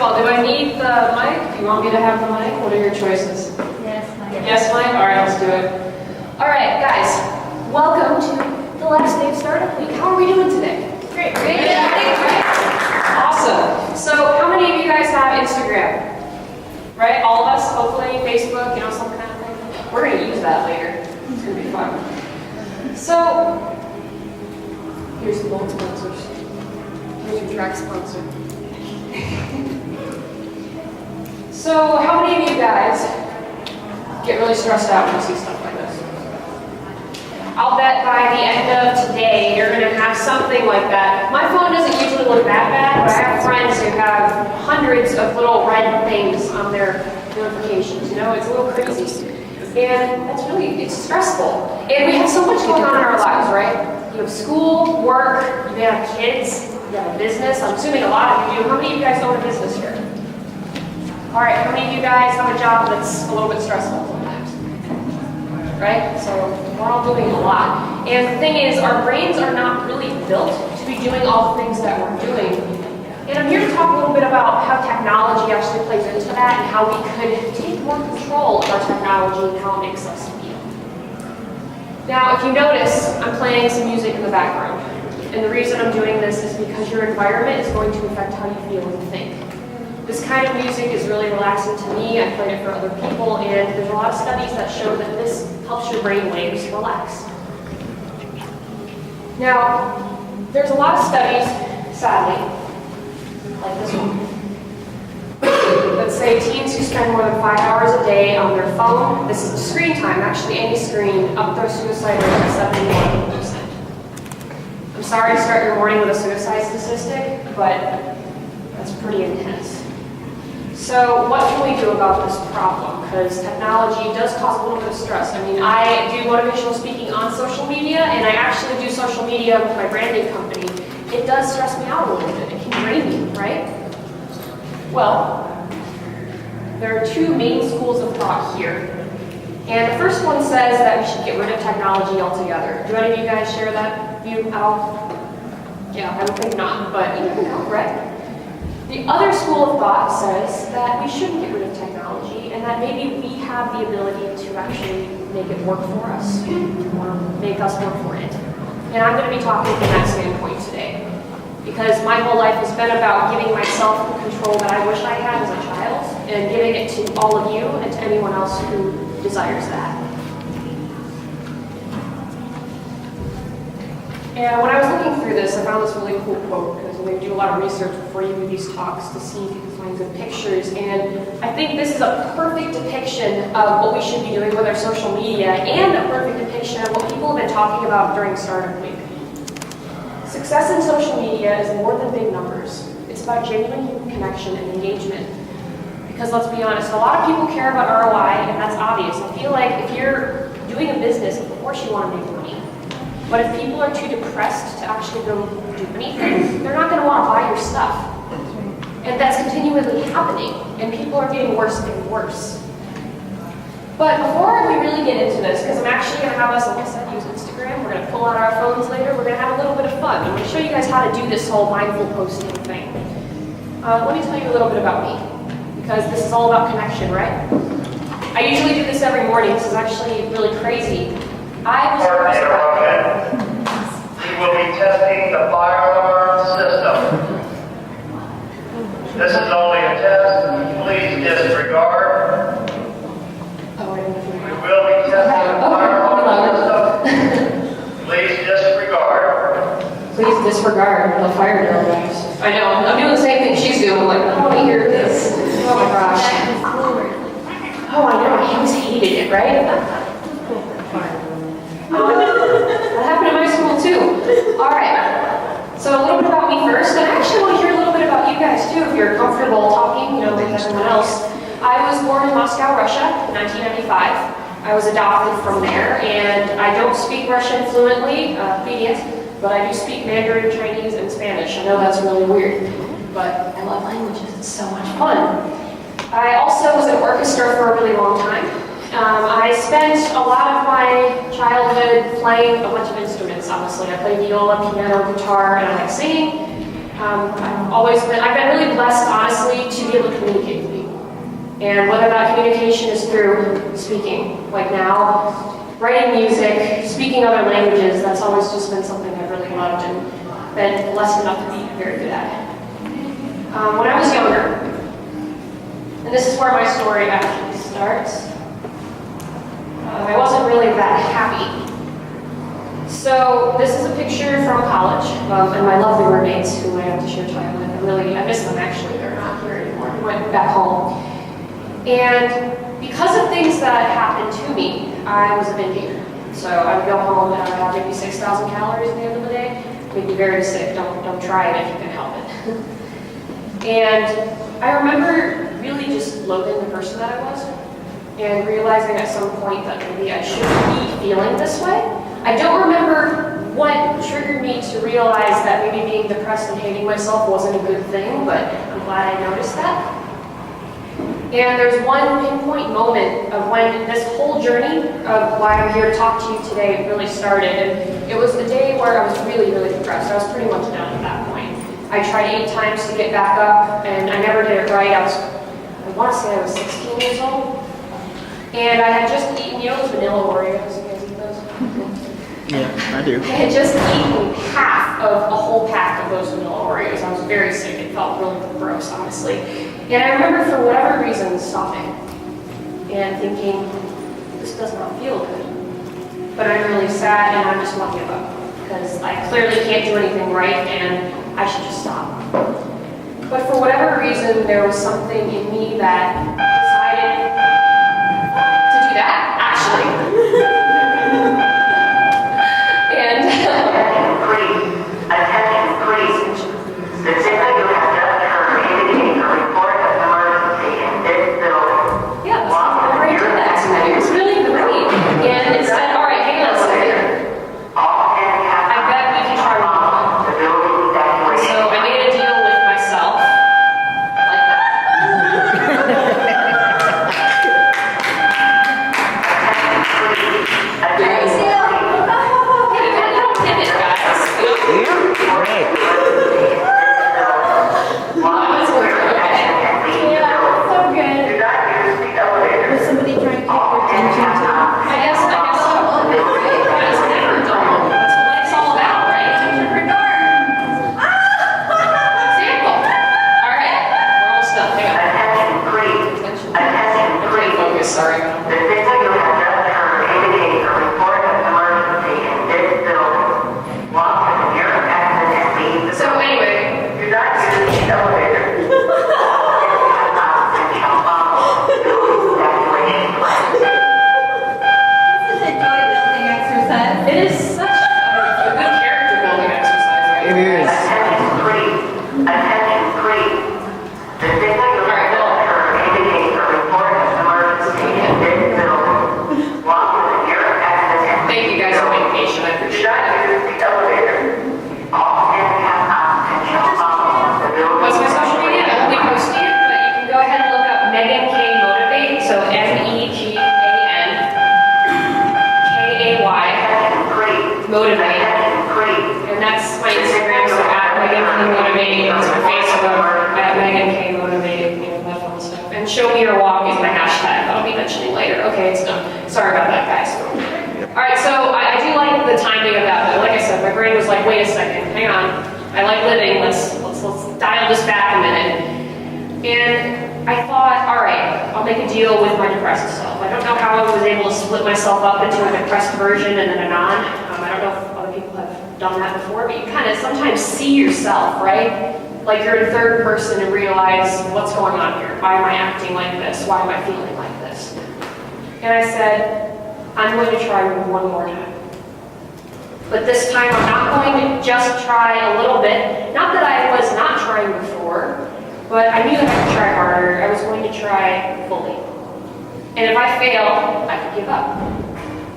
all, do I need the mic? Do you want me to have the mic? What are your choices? Yes, Mike. Yes, mic? All right, let's do it. All right, guys, welcome to the last day of Startup Week. How are we doing today? Great. Great? Yeah. Awesome. So how many of you guys have Instagram? Right, all of us, hopefully, Facebook, some kind of thing. We're gonna use that later. It's gonna be fun. So, here's the gold sponsors. Here's your track sponsor. So, how many of you guys get really stressed out when you see stuff like this? I'll bet by the end of today, you're gonna have something like that. My phone doesn't usually look that bad, but I have friends who have hundreds of little red things on their notifications. It's a little crazy. And that's it's stressful. And we have so much going on in our lives, right? You have school, work, you may have kids, you have a business. I'm assuming a lot of you do. How many of you guys own a business here? All right, how many of you guys have a job that's a little bit stressful sometimes? Right? So we're all doing a lot. And the thing is, our brains are not really built to be doing all the things that we're doing. And I'm here to talk a little bit about how technology actually plays into that and how we could take more control of our technology and how it makes us feel. Now, if you notice, I'm playing some music in the background. And the reason I'm doing this is because your environment is going to affect how you feel and think. This kind of music is really relaxing to me. I played it for other people, and there's a lot of studies that show that this helps your brain waves relax. Now, there's a lot of studies, sadly, like this one, that say teens who spend more than 5 hours a day on their phone, this is screen time, actually any screen, up their suicide rate by 71%. I'm sorry to start your morning with a suicide statistic, but that's pretty intense. So what can we do about this problem? Because technology does cause a little bit of stress. I do motivational speaking on social media, and I actually do social media with my branding company. It does stress me out a little bit. It can drain me, right? Well, there are two main schools of thought here. And the first one says that we should get rid of technology altogether. Do any of you guys share that view at all? Yeah, I would think not, but you never know, right? The other school of thought says that we shouldn't get rid of technology and that maybe we have the ability to actually make it work for us or make us work for it. And I'm going to be talking from that standpoint today because my whole life has been about giving myself the control that I wish I had as a child and giving it to all of you and to anyone else who desires that. And when I was looking through this, I found this really cool quote because we do a lot of research before you do these talks to see if you can find good pictures. And I think this is a perfect depiction of what we should be doing with our social media and a perfect depiction of what people have been talking about during Startup Week. Success in social media is more than big numbers. It's about genuine human connection and engagement. Because let's be honest, a lot of people care about ROI, and that's obvious. I feel like if you're doing a business, of course you want to make money. But if people are too depressed to actually go do anything, they're not going to want to buy your stuff. And that's continually happening, and people are getting worse and worse. But before we really get into this, because I'm actually going to have us, like I said, use Instagram, we're going to pull out our phones later, we're going to have a little bit of fun. I'm going to show you guys how to do this whole mindful posting thing. Let me tell you a little bit about me, because this is all about connection, right? I usually do this every morning. This is actually really crazy. Pardon the interruption. We will be testing the fire alarm system. This is only a test. Please disregard. We will be testing the fire alarm system. Please disregard. Please disregard the fire drill, guys. I know. I'm doing the same thing she's doing. I'm like, I don't want to hear this. Oh my gosh. Oh, I know. I always hated it, right? That happened in my school too. All right. So a little bit about me first, and I actually want to hear a little bit about you guys too, if you're comfortable talking, with everyone else. I was born in Moscow, Russia, in 1995. I was adopted from there, and I don't speak Russian fluently, obedient, but I do speak Mandarin, Chinese, and Spanish. I know that's really weird, but I love languages. It's so much fun. I also was in orchestra for a really long time. I spent a lot of my childhood playing a bunch of instruments, honestly. I played viola, piano, guitar, and I like singing. I've been really blessed, honestly, to be able to communicate with people. And whether that communication is through speaking, like now, writing music, speaking other languages, that's always just been something I've really loved and been blessed enough to be very good at. When I was younger, and this is where my story actually starts, I wasn't really that happy. So this is a picture from college, and my lovely roommates who I have to share time with. I miss them actually, they're not here anymore. We went back home. And because of things that happened to me, I was a binge eater. So I would go home and I would have maybe 6,000 calories at the end of the day. It made me very sick. Don't try it if you can help it. And I remember really just loathing the person that I was and realizing at some point that maybe I shouldn't be feeling this way. I don't remember what triggered me to realize that maybe being depressed and hating myself wasn't a good thing, but I'm glad I noticed that. And there's one pinpoint moment of when this whole journey of why I'm here to talk to you today really started. And it was the day where I was really, really depressed. I was pretty much done at that point. I tried 8 times to get back up, and I never did it right. I want to say I was 16 years old. And I had just eaten, those vanilla Oreos. You guys eat those? Yeah, I do. I had just eaten half of a whole pack of those vanilla Oreos. I was very sick. It felt really gross, honestly. And I remember, for whatever reason, stopping and thinking, this does not feel good. But I'm really sad, and I just want to give up because I clearly can't do anything right, and I should just stop. But for whatever reason, there was something in me that decided to do that, actually. And Attention, please. The signal you have just heard indicates a report of emergency in this building. yeah, I did that tonight. It was really great. And it said, all right, hang on a second. All handicapped I bet we can try one more. the building evacuation. So I made a deal with myself, like that. Sorry. The signal you have just heard indicates a report of emergency in this building. Walk to the nearest exit and leave the So anyway, Do not use the elevator. And shall follow the building evacuation plan. This is a joy building exercise. it is such a good character building exercise, right? It is. Attention, please. Attention, please. The signal you have just heard indicates a report of emergency in this building. Walk to the nearest exit and Thank you guys for being patient. I Do appreciate not it. use the elevator. All handicapped occupants shall follow the building. What's my social media? I won't be posting it, but you can go ahead and look up Megan K Motivate. So MEGAN KAY Attention, please. Motivate. Attention, please. And that's my Instagram, so at Megan K Motivate. That's my Facebook at Megan K Motivate, that fun stuff. And Show Me Your Walk is my hashtag that I'll be mentioning later. Okay, it's done. Sorry about that, guys. All right, so I do like the timing of that, though. Like I said, my brain was like, wait a second, hang on. I like living. Let's dial this back a minute. And I thought, all right, I'll make a deal with my depressed self. I don't know how I was able to split myself up into a depressed version and then a non. I don't know if other people have done that before, but you kind of sometimes see yourself, right? Like you're in third person and realize what's going on here. Why am I acting like this? Why am I feeling like this? And I said, I'm going to try one more time. But this time I'm not going to just try a little bit. Not that I was not trying before, but I knew that I could try harder. I was going to try fully. And if I fail, I could give up.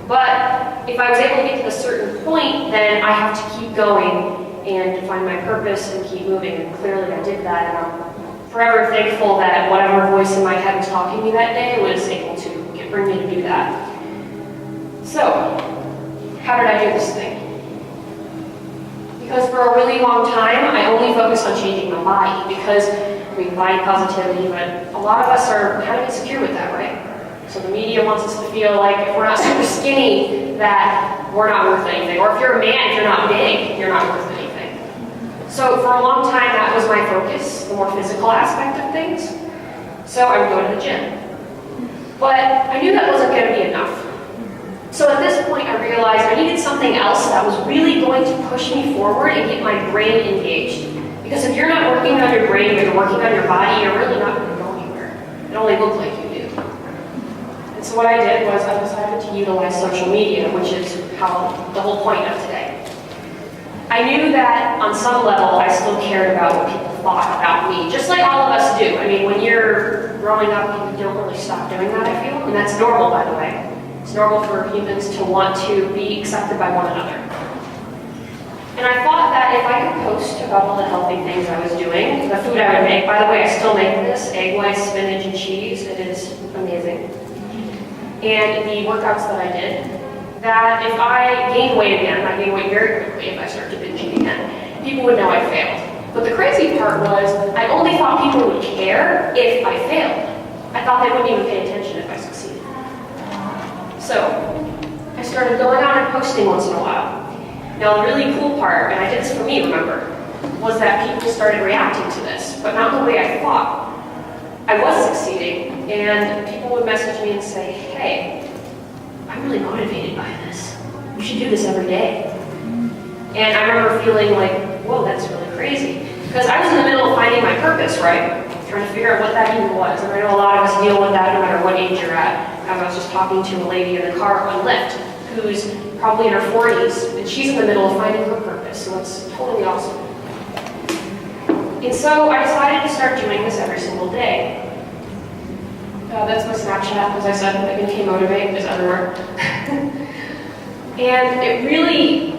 But if I was able to get to a certain point, then I have to keep going and find my purpose and keep moving. And clearly I did that. And I'm forever thankful that whatever voice in my head was talking to me that day was able to bring me to do that. So, how did I do this thing? Because for a really long time, I only focused on changing my body because, I mean, body positivity, but a lot of us are kind of insecure with that, right? So the media wants us to feel like if we're not super skinny, that we're not worth anything. Or if you're a man, if you're not big, you're not worth anything. So for a long time, that was my focus, the more physical aspect of things. So I would go to the gym. But I knew that wasn't going to be enough. So at this point, I realized I needed something else that was really going to push me forward and get my brain engaged. Because if you're not working on your brain, but you're working on your body, you're really not going to go anywhere. It only looks like you do. And so what I did was I decided to utilize social media, which is how the whole point of today. I knew that on some level, I still cared about what people thought about me, just like all of us do. I mean, when you're growing up, you don't really stop doing that, I feel. And that's normal, by the way. It's normal for humans to want to be accepted by one another. And I thought that if I could post about all the healthy things I was doing, the food I would make, by the way, I still make this, egg whites, spinach, and cheese. It is amazing. And the workouts that I did, that if I gained weight again, I gained weight very quickly if I started to binge eat again, people would know I failed. But the crazy part was, I only thought people would care if I failed. I thought they wouldn't even pay attention if I succeeded. So, I started going out and posting once in a while. Now, the really cool part, and I did this for me, remember, was that people started reacting to this, but not the way I thought. I was succeeding, and people would message me and say, hey, I'm really motivated by this. You should do this every day. And I remember feeling like, whoa, that's really crazy. Because I was in the middle of finding my purpose, right? Trying to figure out what that even was. And I know a lot of us deal with that no matter what age you're at. I was just talking to a lady in the car on Lyft who's probably in her 40s, and she's in the middle of finding her purpose, so it's totally awesome. And so I decided to start doing this every single day. That's my Snapchat, as I said, McKinsey Motivate is everywhere. And it really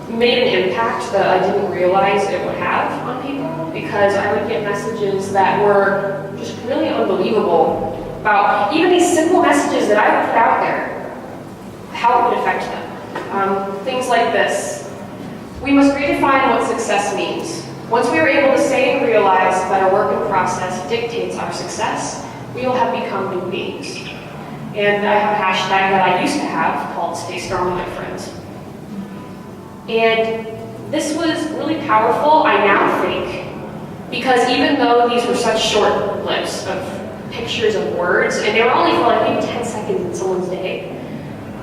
made an impact that I didn't realize it would have on people, because I would get messages that were just really unbelievable about even these simple messages that I would put out there, how it would affect them. Things like this. We must redefine what success means. Once we are able to say and realize that our work in process dictates our success, we will have become new beings. And I have a hashtag that I used to have called Stay Strong, my friends. And this was really powerful, I now think, because even though these were such short clips of pictures of words, and they were only for like maybe 10 seconds in someone's day,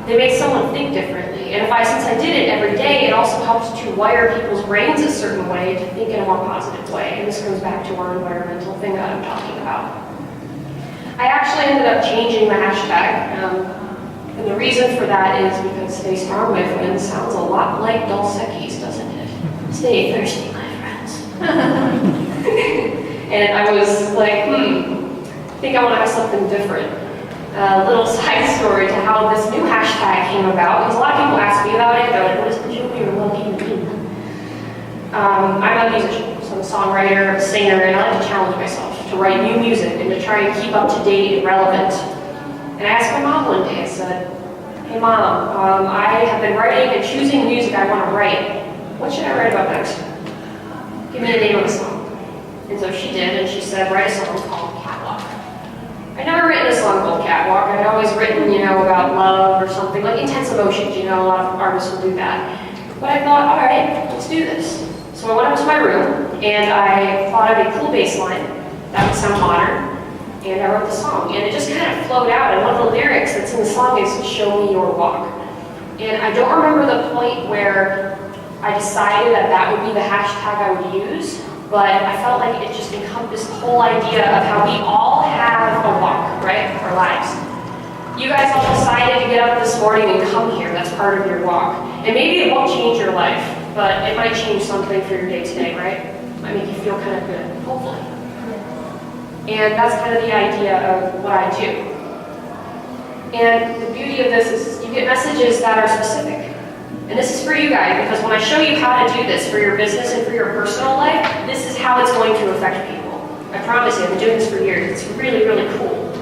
they make someone think differently. And since I did it every day, it also helps to wire people's brains a certain way to think in a more positive way. And this goes back to our environmental thing that I'm talking about. I actually ended up changing the hashtag. And the reason for that is because Stay Strong, my friends, sounds a lot like Dos Equis, doesn't it? Stay thirsty, my friends. And I was like, I think I want to have something different. A little side story to how this new hashtag came about, because a lot of people ask me about it. They're like, what is the Julie or what can you mean? I'm a musician, so I'm a songwriter, a singer, and I like to challenge myself to write new music and to try and keep up to date and relevant. And I asked my mom one day, I said, hey Mom, I have been writing and choosing the music I want to write. What should I write about next? Give me the name of a song. And so she did, and she said, write a song called Catwalk. I'd never written a song called Catwalk. I'd always written, about love or something, like intense emotions, a lot of artists will do that. But I thought, all right, let's do this. So I went up to my room, and I thought of a cool bass line that would sound modern, and I wrote the song. And it just kind of flowed out, and one of the lyrics that's in the song is, show me your walk. And I don't remember the point where I decided that would be the hashtag I would use, but I felt like it just encompassed the whole idea of how we all have a walk, right, our lives. You guys all decided to get up this morning and come here. That's part of your walk. And maybe it won't change your life, but it might change something for your day today, right? It might make you feel kind of good, hopefully. And that's kind of the idea of what I do. And the beauty of this is you get messages that are specific. And this is for you guys, because when I show you how to do this for your business and for your personal life, this is how it's going to affect people. I promise you, I've been doing this for years. It's really, really cool.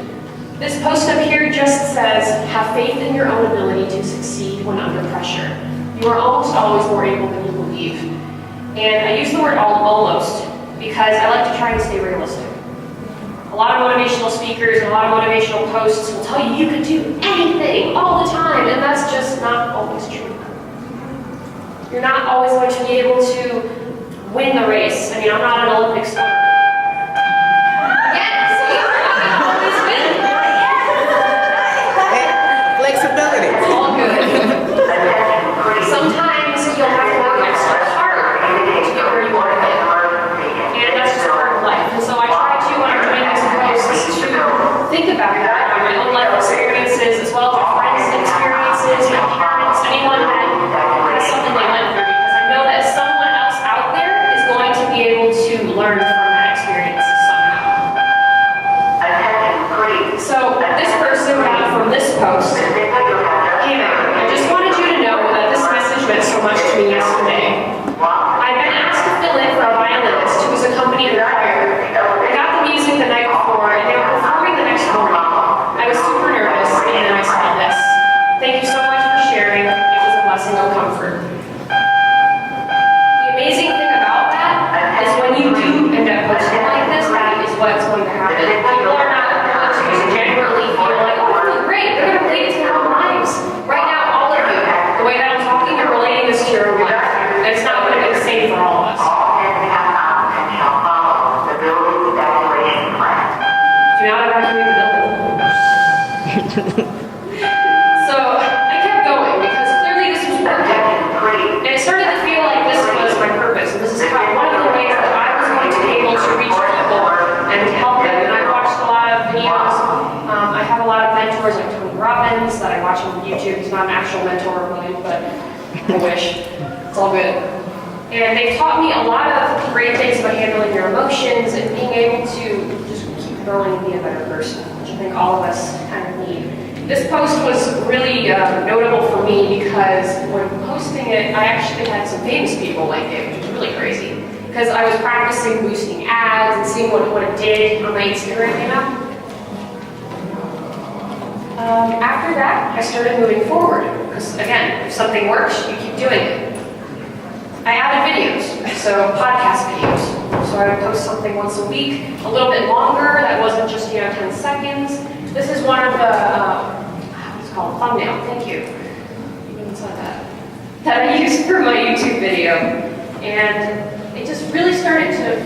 This post up here just says, have faith in your own ability to succeed when under pressure. You are almost always more able than you believe. And I use the word almost because I like to try and stay realistic. A lot of motivational speakers and a lot of motivational posts will tell you you can do anything all the time, and that's just not always true. You're not always going to be able to win the race. I mean, I'm not an Olympic swimmer. Yes, see, I can always win. Flexibility. It's all good. Sometimes you'll have to work extra hard to get where you want to get. And that's just part of life. And so I try to, when I'm doing these posts, to think about that, my own life experiences, as well as my friends' experiences, my parents, anyone that has something they went through, because I know that someone else out there is going to be able to learn from that experience somehow. So this person got from this post, "Hey man, I just wanted you to know that this message meant so much to me yesterday. I've been asked to fill in for a violinist who was accompanying the choir. I got the music the night before, and they were performing the next morning. I was super nervous, and then I saw this. Thank you so much for sharing. It was a blessing of comfort." The amazing thing about that is when you do end up posting like this, that is what's going to happen. People are not going to generally feel like, "Oh, this is great. They're going to relate to their own lives." Right now, all of you, the way that I'm talking, you're relating this to your own life. And it's not going to be the same for all of us. Do not evacuate the building. So I kept going because clearly this was working. And it started to feel like this was my purpose. And this is how, one of the ways that I was going to be able to reach people and to help them. And I watched a lot of videos. I have a lot of mentors like Tony Robbins that I watch on YouTube. He's not an actual mentor of mine, but I wish. It's all good. And they've taught me a lot of great things about handling your emotions and being able to just keep growing and be a better person, which I think all of us kind of need. This post was really notable for me because when posting it, I actually had some famous people like it, which was really crazy. Because I was practicing boosting ads and seeing what it did on my Instagram, you know? After that, I started moving forward. Because again, if something works, you keep doing it. I added videos, so podcast videos. So I would post something once a week, a little bit longer, that wasn't just, 10 seconds. This is one of the, what's it called, thumbnail, thank you. You even said that I used for my YouTube video. And it just really started to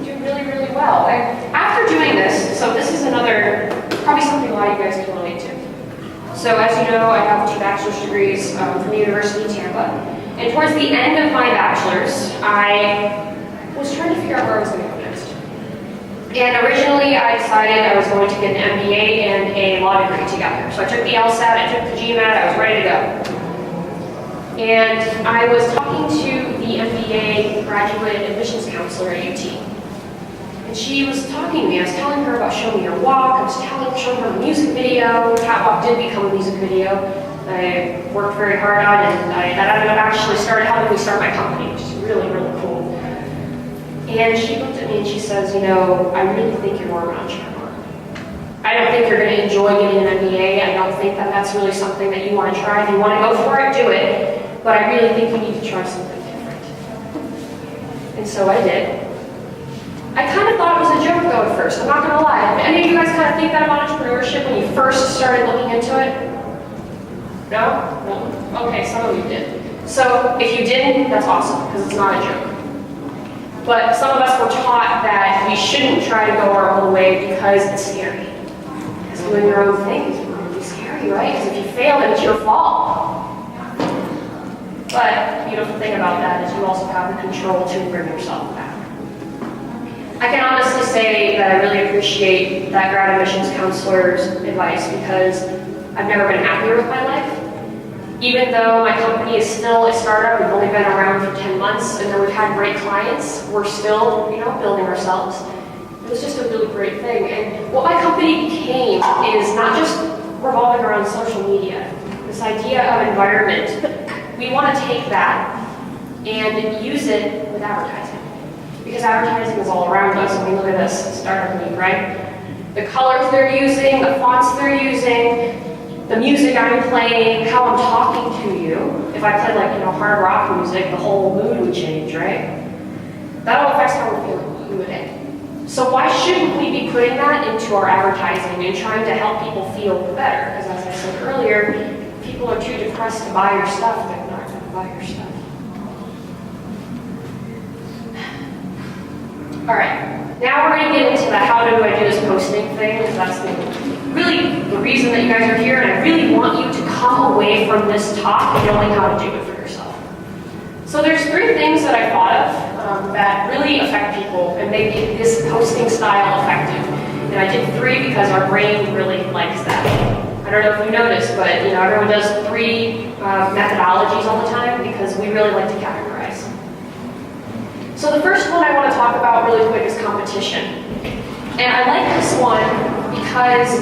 do really, really well. And after doing this, so this is another, probably something a lot of you guys can relate to. So as you know, I have 2 bachelor's degrees from the University of Tampa. And towards the end of my bachelor's, I was trying to figure out where I was going to go next. And originally, I decided I was going to get an MBA and a law degree together. So I took the LSAT, I took the GMAT, I was ready to go. And I was talking to the MBA graduate admissions counselor at UT. And she was talking to me. I was telling her about Show Me Your Walk. I was showing her a music video. Catwalk did become a music video. I worked very hard on, and that ended up actually helping me start my company, which is really, really cool. And she looked at me and she says, I really think you're more of an entrepreneur. I don't think you're going to enjoy getting an MBA. I don't think that that's really something that you want to try. If you want to go for it, do it. But I really think you need to try something different. And so I did. I kind of thought it was a joke though at first, I'm not going to lie. Any of you guys kind of think that about entrepreneurship when you first started looking into it? No? No? Okay, some of you did. So if you didn't, that's awesome, because it's not a joke. But some of us were taught that we shouldn't try to go our own way because it's scary. Because doing your own thing is really scary, right? Because if you fail, then it's your fault. But the beautiful thing about that is you also have the control to bring yourself back. I can honestly say that I really appreciate that grad admissions counselor's advice because I've never been happier with my life. Even though my company is still a startup, we've only been around for 10 months, and though we've had great clients, we're still, building ourselves. It was just a really great thing. And what my company became is not just revolving around social media. This idea of environment, we want to take that and use it with advertising. Because advertising is all around us. I mean, look at this startup lead, right? The colors they're using, the fonts they're using, the music I'm playing, how I'm talking to you. If I played hard rock music, the whole mood would change, right? That all affects how we're feeling through the day. So why shouldn't we be putting that into our advertising and trying to help people feel better? Because as I said earlier, people are too depressed to buy your stuff, they're not going to buy your stuff. All right, now we're going to get into the how do I do this posting thing, because that's really the reason that you guys are here, and I really want you to come away from this talk knowing how to do it for yourself. So there's 3 things that I thought of that really affect people and make this posting style effective. And I did 3 because our brain really likes that. I don't know if you noticed, but everyone does 3 methodologies all the time because we really like to categorize. So the first one I want to talk about really quick is competition. And I like this one because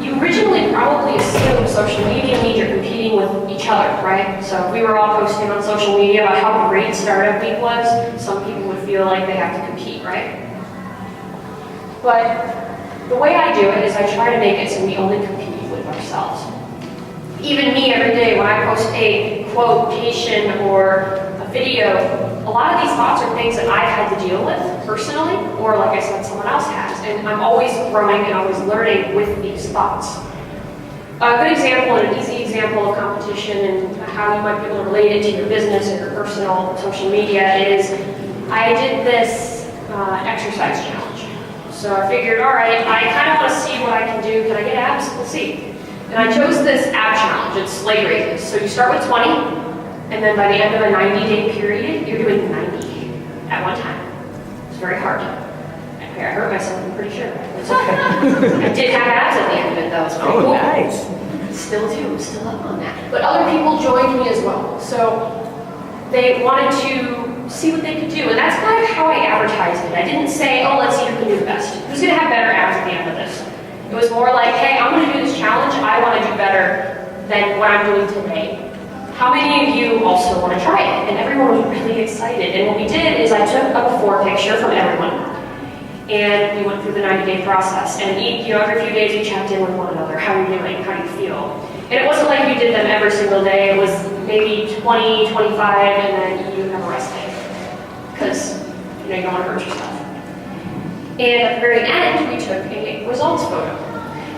you originally probably assume social media means you're competing with each other, right? So if we were all posting on social media about how great Startup Week was, some people would feel like they have to compete, right? But the way I do it is I try to make it so we only compete with ourselves. Even me every day when I post a quotation or a video, a lot of these thoughts are things that I've had to deal with personally, or like I said, someone else has. And I'm always growing and always learning with these thoughts. A good example and an easy example of competition and how you might be able to relate it to your business or your personal social media is I did this exercise challenge. So I figured, all right, I kind of want to see what I can do. Can I get abs? We'll see. And I chose this ab challenge. It's leg raises. So you start with 20, and then by the end of a 90-day period, you're doing 90 at one time. It's very hard. Okay, I hurt myself, I'm pretty sure. It's okay. I did have abs at the end of it, though. It's pretty cool. Nice. Still do, still up on that. But other people joined me as well. So they wanted to see what they could do. And that's kind of how I advertised it. I didn't say, oh, let's see who can do the best. Who's going to have better abs at the end of this? It was more like, hey, I'm going to do this challenge. I want to do better than what I'm doing today. How many of you also want to try it? And everyone was really excited. And what we did is I took a before picture from everyone. And we went through the 90-day process. And every few days we checked in with one another. How are you doing? How do you feel? And it wasn't like we did them every single day. It was maybe 20, 25, and then you have a rest day. Because you don't want to hurt yourself. And at the very end, we took a results photo.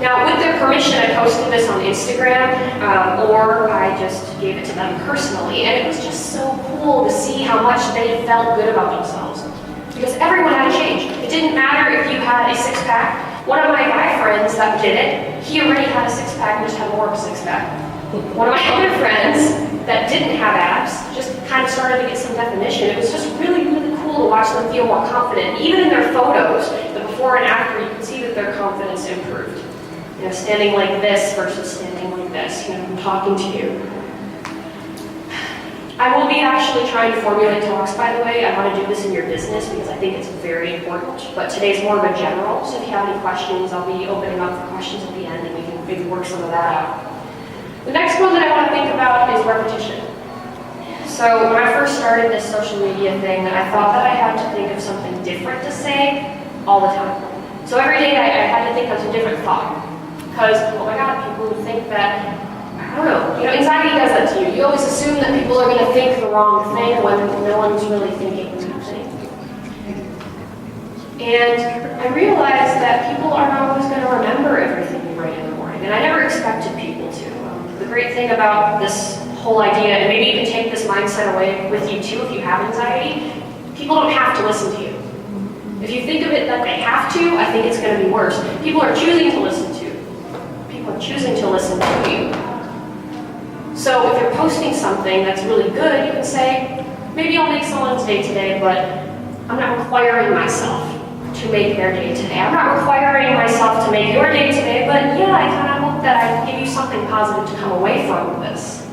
Now, with their permission, I posted this on Instagram, or I just gave it to them personally. And it was just so cool to see how much they felt good about themselves. Because everyone had a change. It didn't matter if you had a six-pack. One of my guy friends that did it, he already had a six-pack and just had more of a six-pack. One of my other friends that didn't have abs just kind of started to get some definition. It was just really, really cool to watch them feel more confident. Even in their photos, the before and after, you can see that their confidence improved. Standing like this versus standing like this, I'm talking to you. I will be actually trying to formulate talks, by the way. I want to do this in your business because I think it's very important. But today's more of a general, so if you have any questions, I'll be opening up for questions at the end and we can maybe work some of that out. The next one that I want to think about is repetition. So when I first started this social media thing, I thought that I had to think of something different to say all the time. So every day I had to think of a different thought. Because, oh my God, people would think that, I don't know, anxiety does that to you. You always assume that people are going to think the wrong thing when no one's really thinking that thing. And I realized that people are not always going to remember everything you write in the morning. And I never expected people to. The great thing about this whole idea, and maybe you can take this mindset away with you too if you have anxiety, people don't have to listen to you. If you think of it that they have to, I think it's going to be worse. People are choosing to listen to you. People are choosing to listen to you. So if you're posting something that's really good, you can say, maybe I'll make someone's day today, but I'm not requiring myself to make their day today. I'm not requiring myself to make your day today, but yeah, I kind of hope that I give you something positive to come away from this.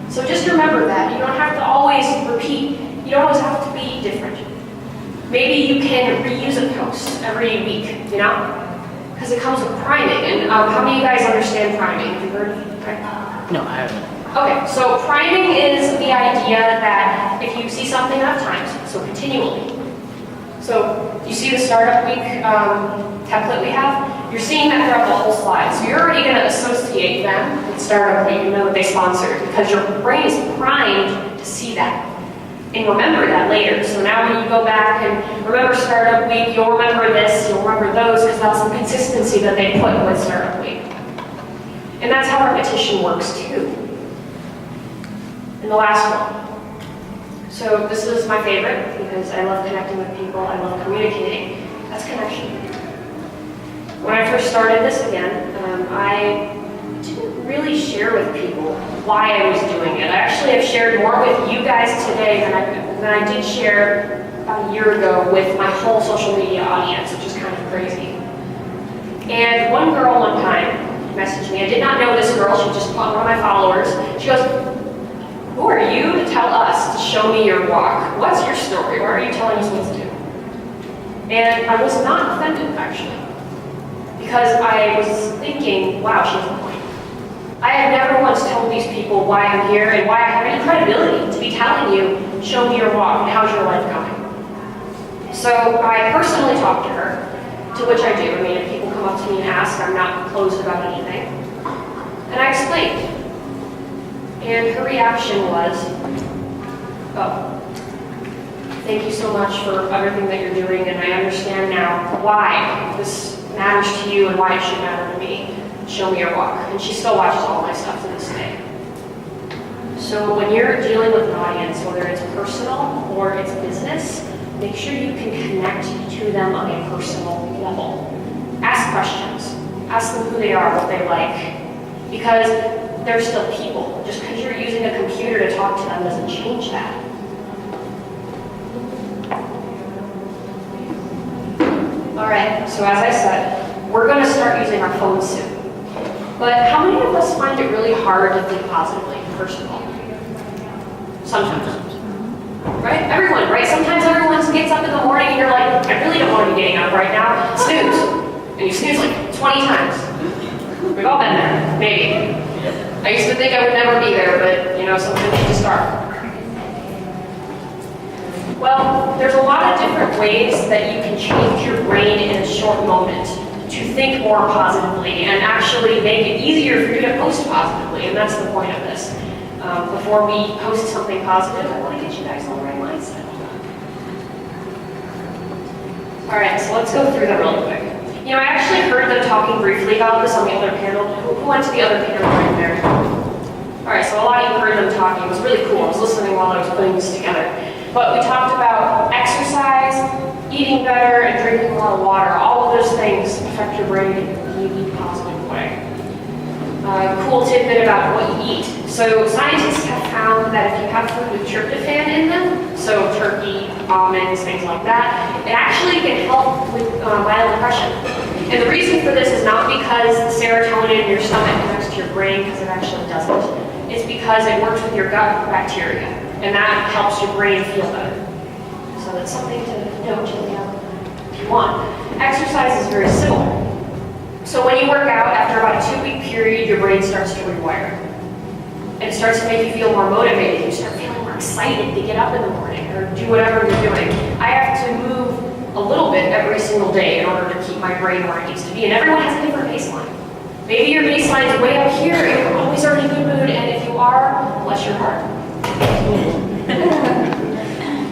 So just remember that. You don't have to always repeat. You don't always have to be different. Maybe you can reuse a post every week, because it comes with priming. And how many of you guys understand priming? Have you heard of it? No, I haven't. Okay, so priming is the idea that if you see something enough times, so continually. So you see the Startup Week template we have? You're seeing that throughout the whole slide. So you're already going to associate them with Startup Week, that they sponsored, because your brain is primed to see that. and remember that later. So now when you go back and remember Startup Week, you'll remember this, you'll remember those, because that's the consistency that they put with Startup Week. And that's how repetition works too. And the last one. So this is my favorite because I love connecting with people, I love communicating. That's connection. When I first started this again, I didn't really share with people why I was doing it. I actually have shared more with you guys today than I did share about a year ago with my whole social media audience, which is kind of crazy. And one girl one time messaged me. I did not know this girl. She was just one of my followers. She goes, "Who are you to tell us to show me your walk? What's your story? Why are you telling us what to do?" And I was not offended, actually, because I was thinking, wow, she has a point. I have never once told these people why I'm here and why I have any credibility to be telling you, show me your walk and how's your life going. So I personally talked to her, to which I do. I mean, if people come up to me and ask, I'm not closed about anything. And I explained. And her reaction was, "Oh, thank you so much for everything that you're doing, and I understand now why this matters to you and why it should matter to me. Show me your walk." And she still watches all my stuff to this day. So when you're dealing with an audience, whether it's personal or it's business, make sure you can connect to them on a personal level. Ask questions. Ask them who they are, what they like. Because they're still people. Just because you're using a computer to talk to them doesn't change that. All right, so as I said, we're going to start using our phones soon. But how many of us find it really hard to think positively, first of all? Sometimes. Right? Everyone, right? Sometimes everyone gets up in the morning and you're like, I really don't want to be getting up right now. Snooze. And you snooze like 20 times. We've all been there, maybe. I used to think I would never be there, but you know, sometimes you just start. Well, there's a lot of different ways that you can change your brain in a short moment to think more positively and actually make it easier for you to post positively, and that's the point of this. Before we post something positive, I want to get you guys on the right mindset. All right, so let's go through that really quick. You know, I actually heard them talking briefly about this on the other panel. Who went to the other panel right there? All right, so a lot of you heard them talking. It was really cool. I was listening while I was putting this together. But we talked about exercise, eating better, and drinking a lot of water. All of those things affect your brain in a really positive way. Cool tidbit about what you eat. So scientists have found that if you have food with tryptophan in them, so turkey, almonds, things like that, it actually can help with mild depression. And the reason for this is not because the serotonin in your stomach connects to your brain, because it actually doesn't. It's because it works with your gut bacteria, and that helps your brain feel better. So that's something to note if you want. Exercise is very similar. So when you work out, after about a 2-week period, your brain starts to rewire. And it starts to make you feel more motivated. You start feeling more excited to get up in the morning or do whatever you're doing. I have to move a little bit every single day in order to keep my brain where it needs to be. And everyone has a different baseline. Maybe your baseline is way up here and you're always already in a good mood. And if you are, bless your heart.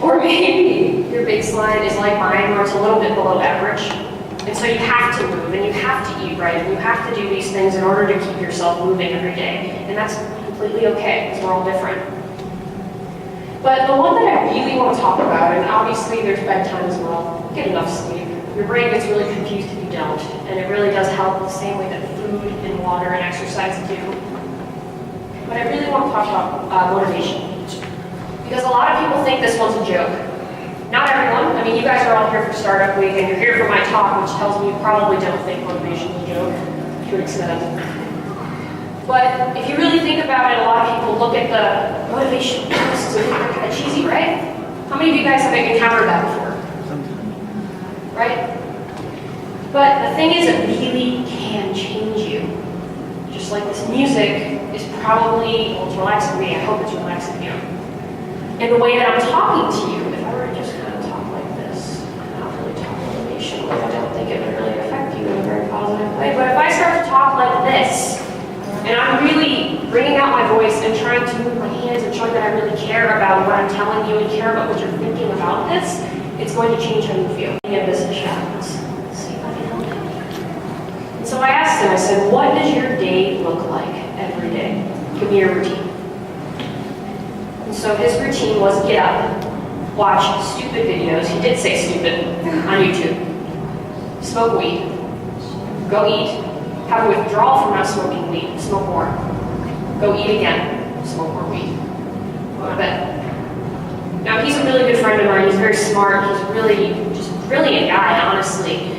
Or maybe your baseline is like mine, where it's a little bit below average. And so you have to move, and you have to eat right, and you have to do these things in order to keep yourself moving every day. And that's completely okay, because we're all different. But the one that I really want to talk about, and obviously there's bedtime as well, get enough sleep. Your brain gets really confused if you don't, and it really does help the same way that food and water and exercise do. But I really want to talk about motivation. Because a lot of people think this one's a joke. Not everyone. I mean, you guys are all here for Startup Week, and you're here for my talk, which tells me you probably don't think motivation is a joke to an extent. But if you really think about it, a lot of people look at the motivation posts and they're kind of cheesy, right? How many of you guys have encountered that before? Right? But the thing is, it really can change you. Just like this music is probably, well, it's relaxing me. I hope it's relaxing you. And the way that I'm talking to you, if I were to just kind of talk like this, and not really talk motivation, I don't think it would really affect you in a very positive way. But if I start to talk like this, and I'm really bringing out my voice and trying to move my hands and showing that I really care about what I'm telling you and care about what you're thinking about this, it's going to change how you feel. Give this a shot. Let's see if I can help you. And so I asked him, I said, what does your day look like every day? Give me your routine. And so his routine was get up, watch stupid videos. He did say stupid on YouTube. Smoke weed. Go eat. Have a withdrawal from not smoking weed. Smoke more. Go eat again. Smoke more weed. Go to bed. Now he's a really good friend of mine. He's very smart. He's really just a brilliant guy, honestly.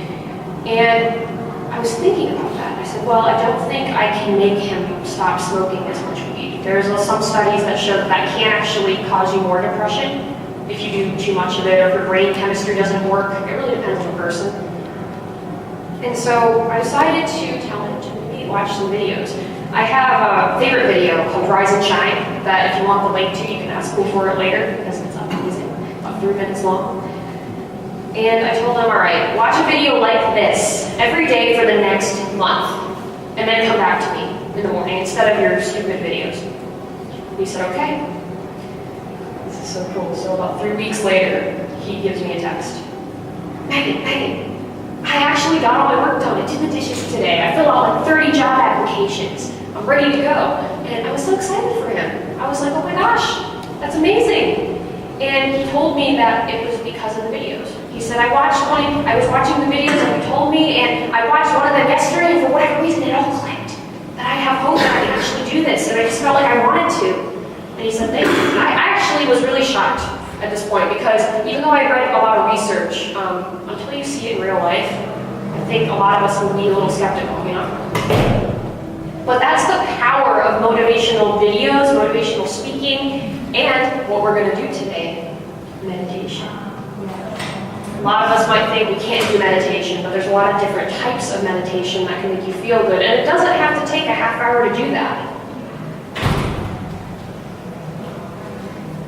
And I was thinking about that. I said, well, I don't think I can make him stop smoking as much weed. There's some studies that show that that can actually cause you more depression if you do too much of it, or if your brain chemistry doesn't work. It really depends on the person. And so I decided to tell him to maybe watch some videos. I have a favorite video called Rise and Shine that if you want the link to, you can ask me for it later because it's amazing, about 3 minutes long. And I told him, all right, watch a video like this every day for the next month, and then come back to me in the morning instead of your stupid videos. And he said, okay. This is so cool. So about 3 weeks later, he gives me a text. Megan, I actually got all my work done. I did the dishes today. I filled out like 30 job applications. I'm ready to go. And I was so excited for him. I was like, oh my gosh, that's amazing. And he told me that it was because of the videos. He said, I was watching the videos and you told me, and I watched one of them yesterday, and for whatever reason it all clicked. That I have hope that I can actually do this, and I just felt like I wanted to. And he said, thank you. I actually was really shocked at this point because even though I read a lot of research, until you see it in real life, I think a lot of us will be a little skeptical, you know? But that's the power of motivational videos, motivational speaking, and what we're going to do today, meditation. A lot of us might think we can't do meditation, but there's a lot of different types of meditation that can make you feel good, and it doesn't have to take a half hour to do that.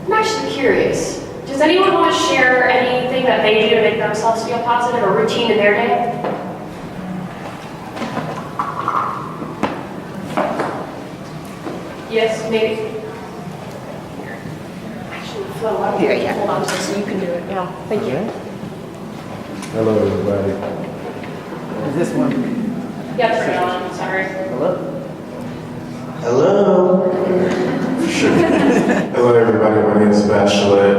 I'm actually curious. Does anyone want to share anything that they do to make themselves feel positive, or routine in their day? Yes, maybe. Actually, Flo, I Here, yeah. hold on to this so you can do it. Yeah, thank you. Hello, everybody. Is this one? Yeah, turn it on. Sorry. Hello? Hello. Hello, everybody. My name is Bachelet.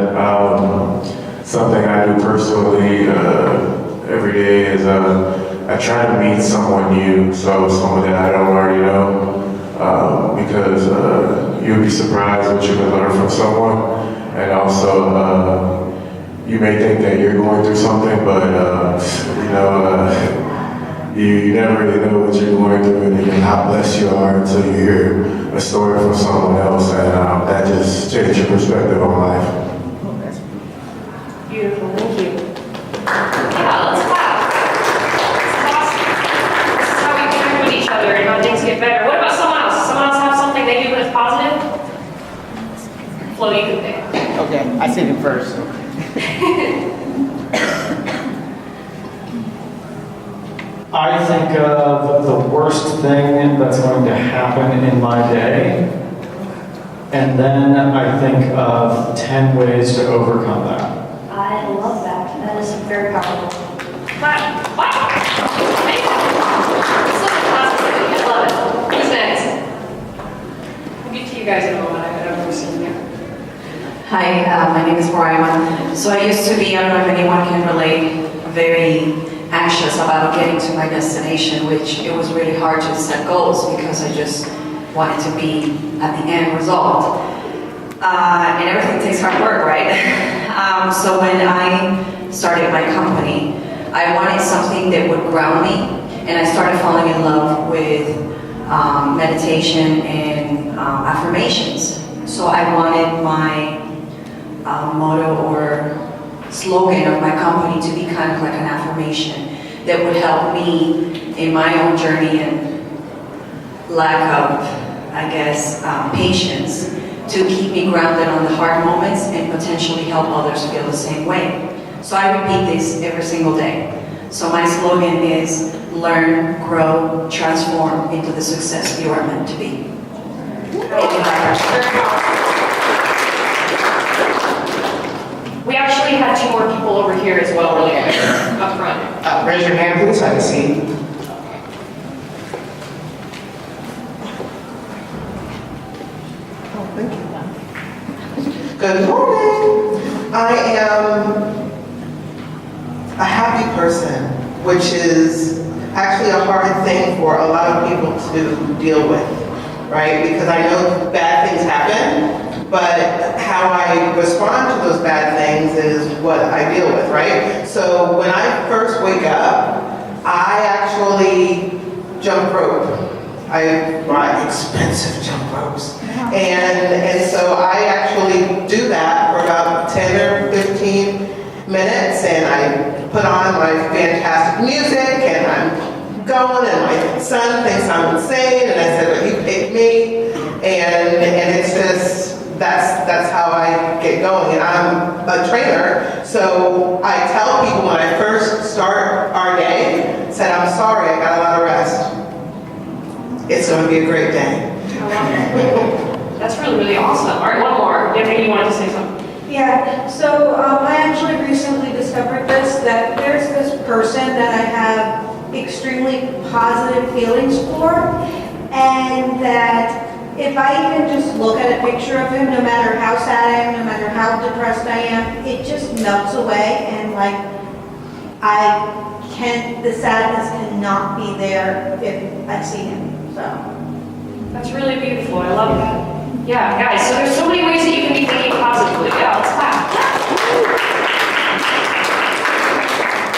Something I do personally every day is I try to meet someone new, so someone that I don't already know, because you'll be surprised what you can learn from someone, and also you may think that you're going through something, but you never really know what you're going through and how blessed you are until you hear a story from someone else, and that just changes your perspective on life. Oh, that's Beautiful, thank you. Yeah, let's clap. This is awesome. This is how we connect with each other and how things get better. What about someone else? Someone else have something they do that's positive? Flo, you can pick. okay. I said it first. I think of the worst thing that's going to happen in my day, and then I think of 10 ways to overcome that. I love that. That is very powerful. Wow. Wow. Amazing. So much positivity. I love it. Who's next? We'll get to you guys in a moment. I got a person there. Hi, my name is Mariama. So I used to be, I don't know if anyone can relate, very anxious about getting to my destination, which it was really hard to set goals because I just wanted to be at the end result. And everything takes hard work, right? So when I started my company, I wanted something that would ground me, and I started falling in love with meditation and affirmations. So I wanted my motto or slogan of my company to be kind of like an affirmation that would help me in my own journey and lack of, I guess, patience to keep me grounded on the hard moments and potentially help others feel the same way. So I repeat this every single day. So my slogan is learn, grow, transform into the success you are meant to be. We actually had 2 more people over here as well, really quick, up front. Raise your hand, please, so I can see. Oh, thank you. Good morning. I am a happy person, which is actually a hard thing for a lot of people to deal with, right? Because I know bad things happen, but how I respond to those bad things is what I deal with, right? So when I first wake up, I actually jump rope. I buy expensive jump ropes. And so I actually do that for about 10 or 15 minutes, and I put on my fantastic music, and I'm going, and my son thinks I'm insane, and I said, well, he picked me, and it's just, that's how I get going. And I'm a trainer, so I tell people when I first start our day, said, I'm sorry, I got a lot of rest. It's going to be a great day. That's really, really awesome. All right, one more. Maybe you wanted to say something. Yeah, so I actually recently discovered this, that there's this person that I have extremely positive feelings for, and that if I even just look at a picture of him, no matter how sad I am, no matter how depressed I am, it just melts away, and like, the sadness cannot be there if I see him, so. That's really beautiful. I love that. Yeah, guys, so there's so many ways that you can be thinking positively. Yeah, let's clap.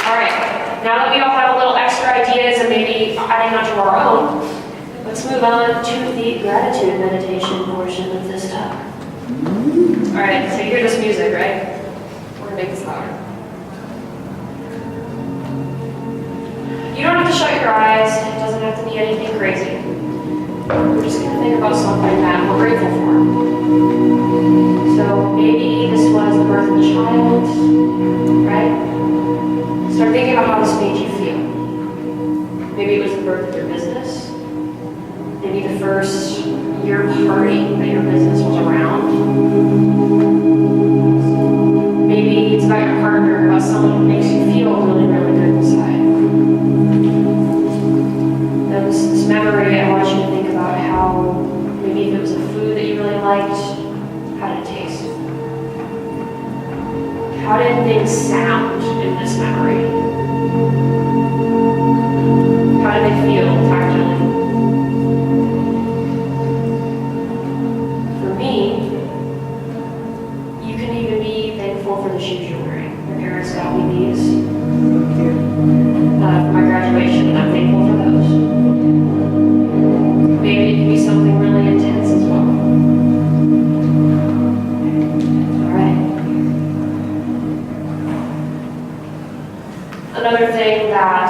All right, now that we all have a little extra ideas and maybe adding onto our own, let's move on to the gratitude meditation portion of this talk. All right, so you hear this music, right? We're gonna make this louder. You don't have to shut your eyes. It doesn't have to be anything crazy. We're just going to think about something that we're grateful for. So maybe this was the birth of a child, right? Start thinking about how this made you feel. Maybe it was the birth of your business. Maybe the first year party that your business was around. Maybe it's about your partner, about someone who makes you feel really, really good inside. Now this memory, I want you to think about how, maybe if it was a food that you really liked, how did it taste? How did things sound in this memory? How did they feel tactily? For me, you can even be thankful for the shoes you're wearing. My parents got me these for my graduation, and I'm thankful for those. Maybe it can be something really intense as well. All right. Another thing that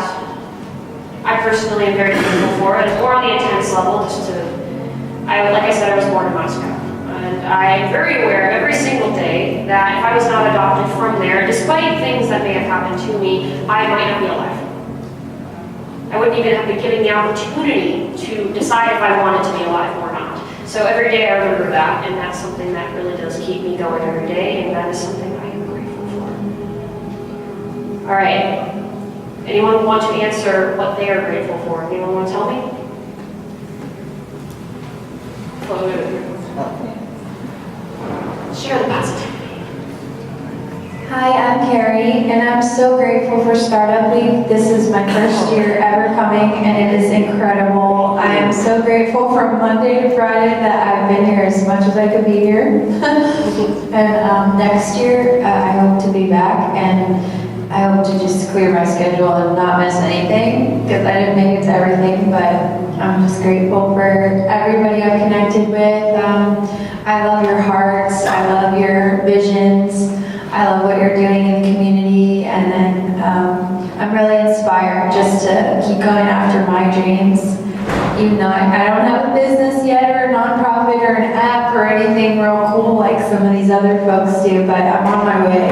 I personally am very thankful for, and more on the intense level, like I said, I was born in Moscow. And I'm very aware every single day that if I was not adopted from there, despite things that may have happened to me, I might not be alive. I wouldn't even have been given the opportunity to decide if I wanted to be alive or not. So every day I remember that, and that's something that really does keep me going every day, and that is something I am grateful for. All right. Anyone want to answer what they are grateful for? Anyone want to tell me? Share the positivity. Hi, I'm Carrie, and I'm so grateful for Startup Week. This is my first year ever coming, and it is incredible. I am so grateful from Monday to Friday that I've been here as much as I could be here. And next year, I hope to be back, and I hope to just clear my schedule and not miss anything, because I didn't make it to everything, but I'm just grateful for everybody I've connected with. I love your hearts. I love your visions. I love what you're doing in the community, and then I'm really inspired just to keep going after my dreams. Even though I don't have a business yet, or a nonprofit, or an app, or anything real cool like some of these other folks do, but I'm on my way.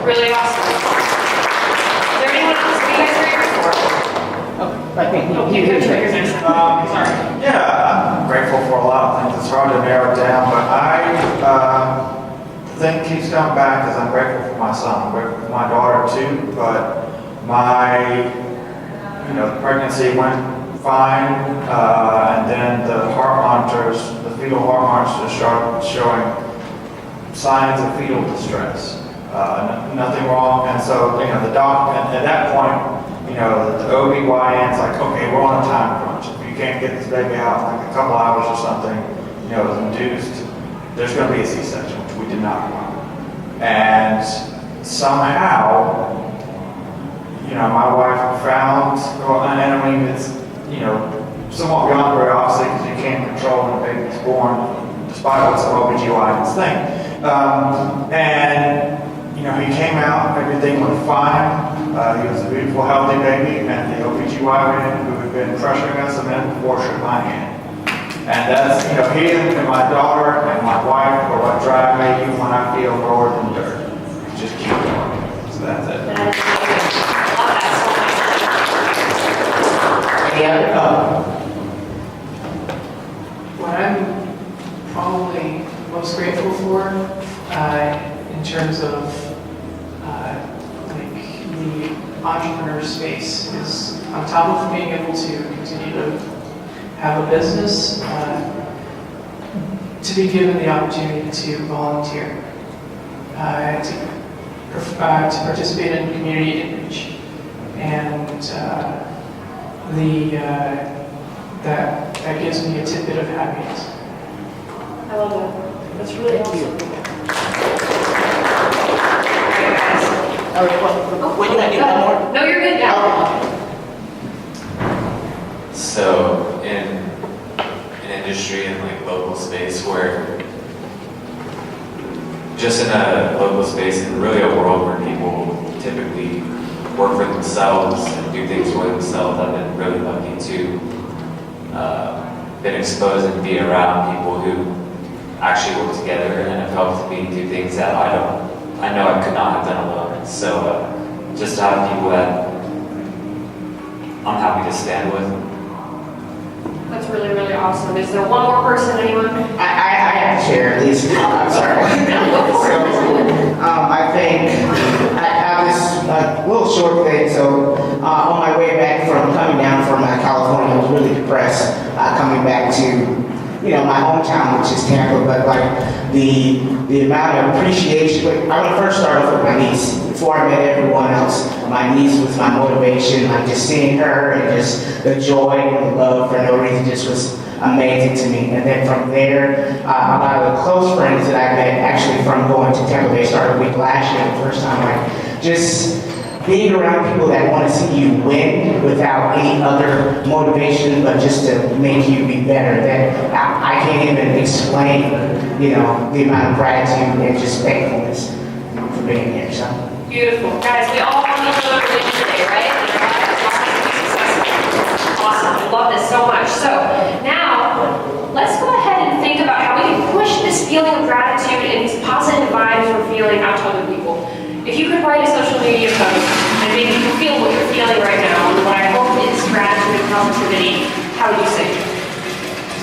Really awesome. Is there anyone else that you guys are grateful for? I think Oh, you can share your next. Yeah, I'm grateful for a lot of things. It's hard to narrow it down, but the thing keeps coming back is I'm grateful for my son. I'm grateful for my daughter too, but the pregnancy went fine, and then the heart monitors, the fetal heart monitors started showing signs of fetal distress. Nothing wrong, and so, the doc, and at that point, the OB/GYN's like, okay, we're on a time crunch. If you can't get this baby out in like a couple hours or something, it was induced, there's going to be a C-section, which we did not want. And somehow, my wife found, and I mean, it's, somewhat beyond very obviously because you can't control when a baby's born, despite what some OB/GYNs think. He came out, everything went fine. He was a beautiful, healthy baby, and the OB/GYN who had been pressuring us a minute before shook my hand. And that's, he and my daughter and my wife are what drive me even when I feel lower than dirt. Just keep going. So that's it. Any other? What I'm probably most grateful for in terms of the entrepreneur space is on top of being able to continue to have a business, to be given the opportunity to volunteer, to participate in community outreach, and that gives me a tidbit of happiness. I love that. That's really awesome. Wait, you need one more? No, you're good now. So in an industry in like local space where just in a local space and really a world where people typically work for themselves and do things for themselves, I've been really lucky to been exposed and be around people who actually work together and have helped me do things that I know I could not have done alone. So just to have people that I'm happy to stand with. That's really, really awesome. Is there one more person, anyone? I have to share at least. I'm sorry. I think I have this little short thing. So on my way back from coming down from California, I was really depressed coming back to my hometown, which is Tampa. But like the amount of appreciation. I want to first start off with my niece. Before I met everyone else, my niece was my motivation. Like just seeing her and just the joy and the love for no reason just was amazing to me. And then from there, a lot of the close friends that I met actually from going to Tampa Bay started a week last year, the first time. Like just being around people that want to see you win without any other motivation, but just to make you be better. That I can't even explain, the amount of gratitude and just thankfulness for being here. So. Beautiful. Guys, we all want each other to win today, right? Awesome. I love this so much. So now, let's go ahead and think about how we can push this feeling of gratitude and these positive vibes we're feeling out to other people. If you could write a social media post and make people feel what you're feeling right now, and what I hope is gratitude and positivity, how would you say it?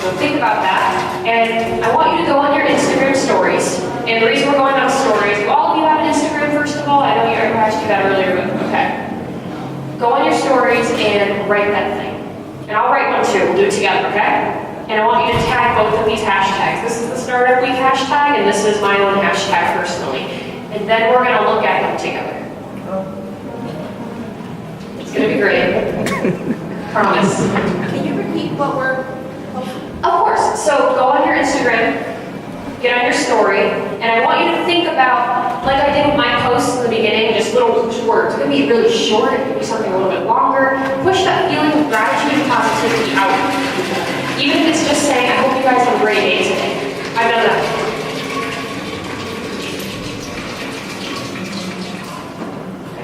So think about that. And I want you to go on your Instagram stories. And the reason we're going on stories, do all of you have an Instagram, first of all? I know you asked you that earlier, but okay. Go on your stories and write that thing. And I'll write one too. We'll do it together, okay? And I want you to tag both of these hashtags. This is the Startup Week hashtag, and this is my own hashtag personally. And then we're going to look at them together. It's going to be great. Promise. Can you repeat what we're... Of course. So go on your Instagram, get on your story, and I want you to think about, like I did with my posts in the beginning, just little words. It could be really short, it could be something a little bit longer. Push that feeling of gratitude and positivity out. Even if it's just saying, I hope you guys have a great day today. I've done that.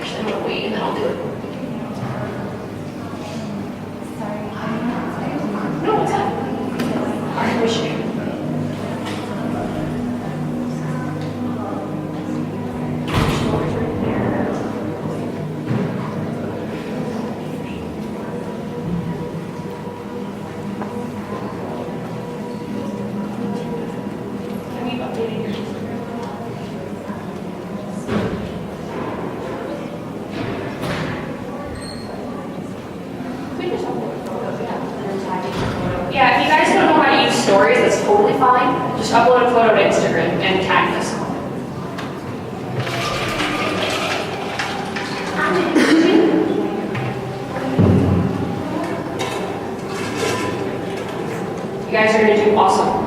Actually, I'm going to wait and then I'll do it. No, what's up? I wish you. Yeah, if you guys don't know how to use stories, that's totally fine. Just upload a photo to Instagram and tag us. You guys are gonna do awesome.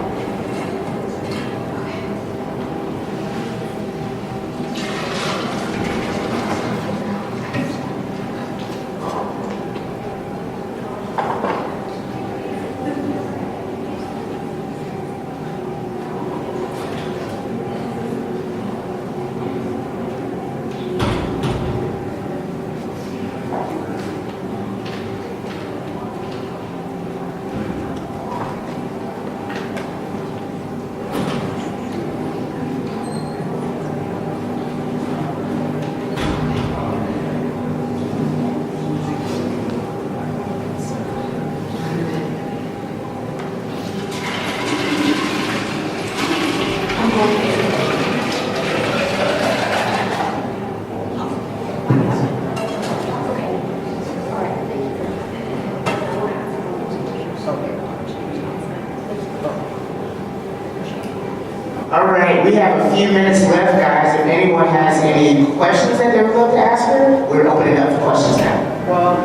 All right, we have a few minutes left, guys. If anyone has any questions that they would love to ask her, we're opening up for questions now. Well,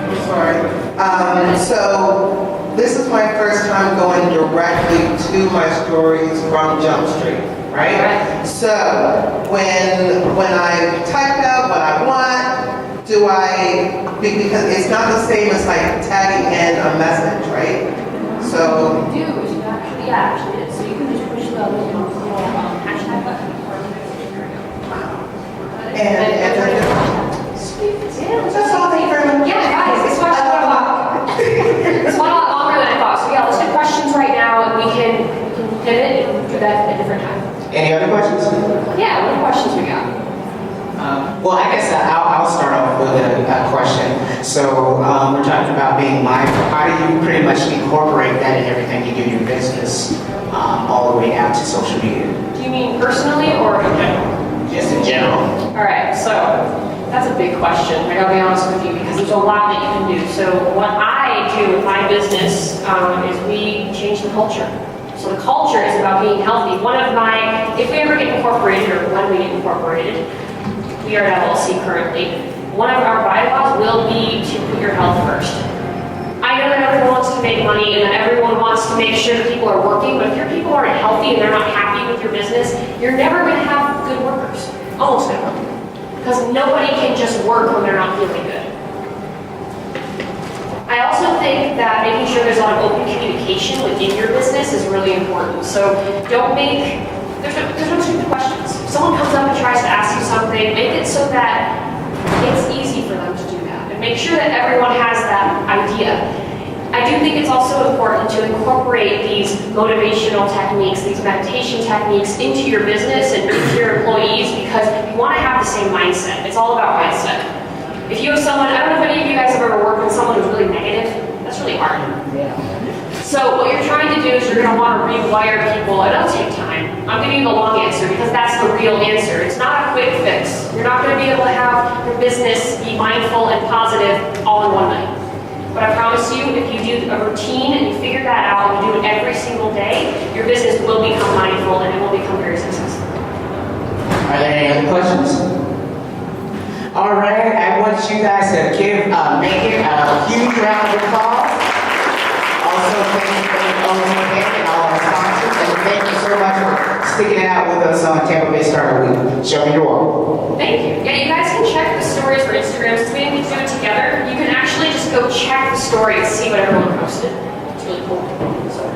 I'm sorry. So this is my first time going directly to my stories from Jump Street, right? So when I type out what I want, because it's not the same as like tagging in a message, right? So Actually, so you can just push the little hashtag button. That's all, thank you very much. Yeah, guys, this one's a lot. It's one a lot longer than I thought. So yeah, let's do questions right now, and we can pivot and do that at a different time. Any other questions? Yeah, what questions we got? Well, I guess I'll start off with a question. So we're talking about being mindful. How do you pretty much incorporate that in everything you do in your business, all the way down to social media? Do you mean personally or in general? Just in general. All right, so that's a big question. I gotta be honest with you because there's a lot that you can do. So what I do with my business is we change the culture. So the culture is about being healthy. If we ever get incorporated or when we get incorporated, we are at LLC currently. One of our bylaws will be to put your health first. I know that everyone wants to make money and that everyone wants to make sure that people are working, but if your people aren't healthy and they're not happy with your business, you're never gonna have good workers. Almost never. Because nobody can just work when they're not feeling good. I also think that making sure there's a lot of open communication within your business is really important. So there's no stupid questions. If someone comes up and tries to ask you something, make it so that it's easy for them to do that. And make sure that everyone has that idea. I do think it's also important to incorporate these motivational techniques, these meditation techniques into your business and into your employees because you want to have the same mindset. It's all about mindset. If you have someone, I don't know if any of you guys have ever worked with someone who's really negative, that's really hard. So what you're trying to do is you're going to want to rewire people, and it'll take time. I'm giving you the long answer because that's the real answer. It's not a quick fix. You're not going to be able to have your business be mindful and positive all in one night. But I promise you, if you do a routine and you figure that out and you do it every single day, your business will become mindful and it will become very successful. Are there any other questions? All right, I want you guys to give Megan a huge round of applause. Also, thank you for and all our sponsors, and thank you so much for sticking it out with us on Tampa Bay Startup Week. Show me your wall. Thank you. Yeah, you guys can check the stories for Instagram. Since we didn't get to do it together, you can actually just go check the story and see what everyone posted. It's really cool. So.